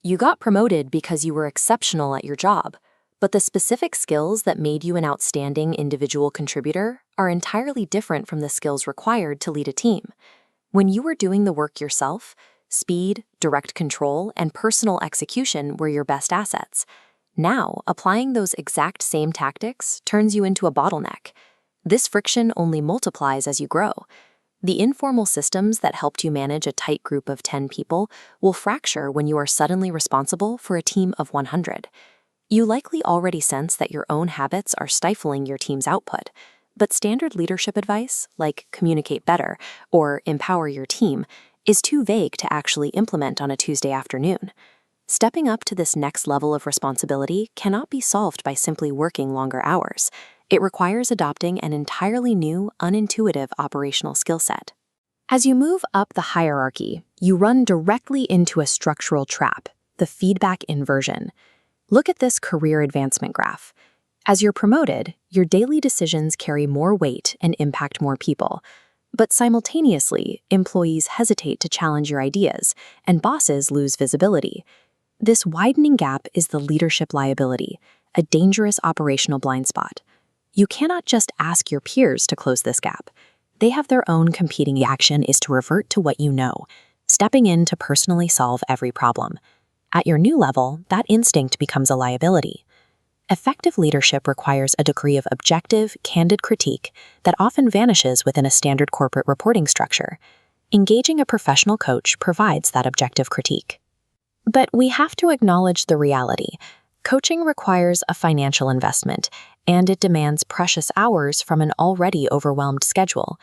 You got promoted because you were exceptional at your job, but the specific skills that made you an outstanding individual contributor are entirely different from the skills required to lead a team. When you were doing the work yourself, speed, direct control, and personal execution were your best assets. Now, applying those exact same tactics turns you into a bottleneck. This friction only multiplies as you grow. The informal systems that helped you manage a tight group of 10 people will fracture when you are suddenly responsible for a team of 100. You likely already sense that your own habits are stifling your team's output, but standard leadership advice, like communicate better or empower your team, is too vague to actually implement on a Tuesday afternoon. Stepping up to this next level of responsibility cannot be solved by simply working longer hours. It requires adopting an entirely new, unintuitive operational skill set. As you move up the hierarchy, you run directly into a structural trap, the feedback inversion. Look at this career advancement graph. As you're promoted, your daily decisions carry more weight and impact more people. But simultaneously, employees hesitate to challenge your ideas, and bosses lose visibility. This widening gap is the leadership liability, a dangerous operational blind spot. You cannot just ask your peers to close this gap. They have their own competing action is to revert to what you know, stepping in to personally solve every problem. At your new level, that instinct becomes a liability. Effective leadership requires a degree of objective, candid critique that often vanishes within a standard corporate reporting structure. Engaging a professional coach provides that objective critique. But we have to acknowledge the reality. Coaching requires a financial investment, and it demands precious hours from an already overwhelmed schedule.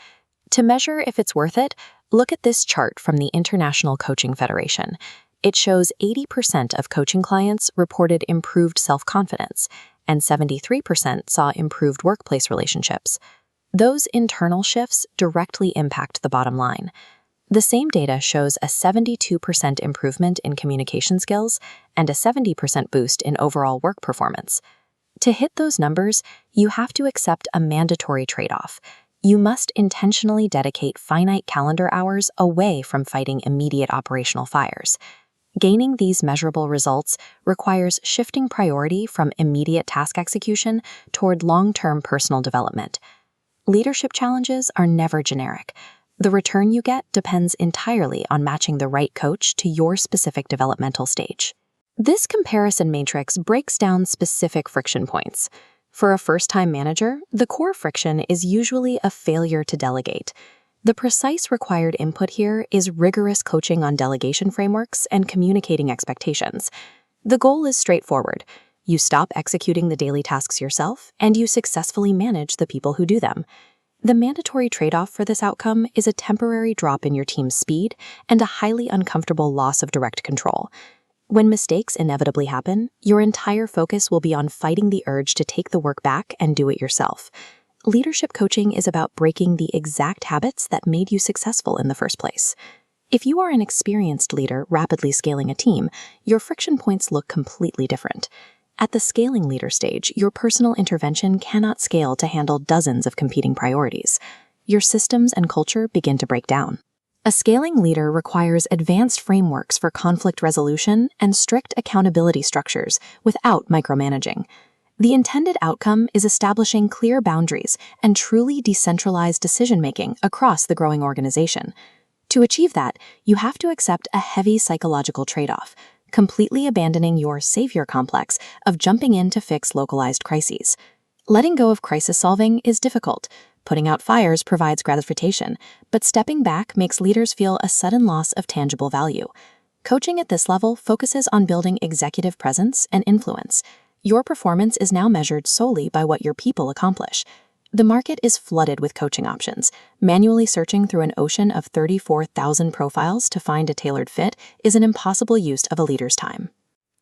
To measure if it's worth it, look at this chart from the International Coaching Federation. It shows 80% of coaching clients reported improved self-confidence, and 73% saw improved workplace relationships. Those internal shifts directly impact the bottom line. The same data shows a 72% improvement in communication skills and a 70% boost in overall work performance. To hit those numbers, you have to accept a mandatory trade-off. You must intentionally dedicate finite calendar hours away from fighting immediate operational fires. Gaining these measurable results requires shifting priority from immediate task execution toward long-term personal development. Leadership challenges are never generic. The return you get depends entirely on matching the right coach to your specific developmental stage. This comparison matrix breaks down specific friction points. For a first-time manager, the core friction is usually a failure to delegate. The precise required input here is rigorous coaching on delegation frameworks and communicating expectations. The goal is straightforward. You stop executing the daily tasks yourself, and you successfully manage the people who do them. The mandatory trade-off for this outcome is a temporary drop in your team's speed and a highly uncomfortable loss of direct control. When mistakes inevitably happen, your entire focus will be on fighting the urge to take the work back and do it yourself. Leadership coaching is about breaking the exact habits that made you successful in the first place. If you are an experienced leader rapidly scaling a team, your friction points look completely different. At the scaling leader stage, your personal intervention cannot scale to handle dozens of competing priorities. Your systems and culture begin to break down. A scaling leader requires advanced frameworks for conflict resolution and strict accountability structures without micromanaging. The intended outcome is establishing clear boundaries and truly decentralized decision-making across the growing organization. To achieve that, you have to accept a heavy psychological trade-off, completely abandoning your savior complex of jumping in to fix localized crises. Letting go of crisis solving is difficult. Putting out fires provides gratification, but stepping back makes leaders feel a sudden loss of tangible value. Coaching at this level focuses on building executive presence and influence. Your performance is now measured solely by what your people accomplish. The market is flooded with coaching options. Manually searching through an ocean of 34,000 profiles to find a tailored fit is an impossible use of a leader's time.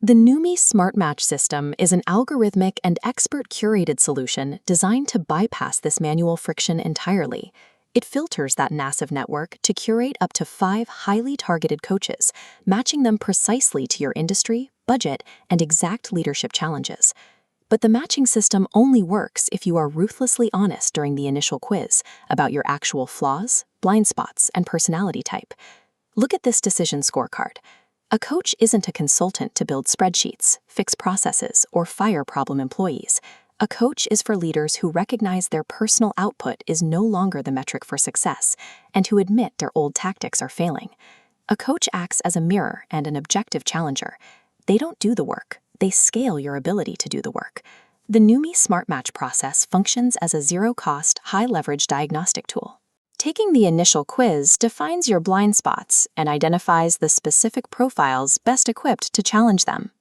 The Noomii SmartMatch system is an algorithmic and expert-curated solution designed to bypass this manual friction entirely. It filters that massive network to curate up to 5 highly targeted coaches, matching them precisely to your industry, budget, and exact leadership challenges. But the matching system only works if you are ruthlessly honest during the initial quiz about your actual flaws, blind spots, and personality type. Look at this decision scorecard. A coach isn't a consultant to build spreadsheets, fix processes, or fire problem employees. A coach is for leaders who recognize their personal output is no longer the metric for success and who admit their old tactics are failing. A coach acts as a mirror and an objective challenger. They don't do the work, they scale your ability to do the work. The Noomii SmartMatch process functions as a zero-cost, high-leverage diagnostic tool. Taking the initial quiz defines your blind spots and identifies the specific profiles best equipped to challenge them.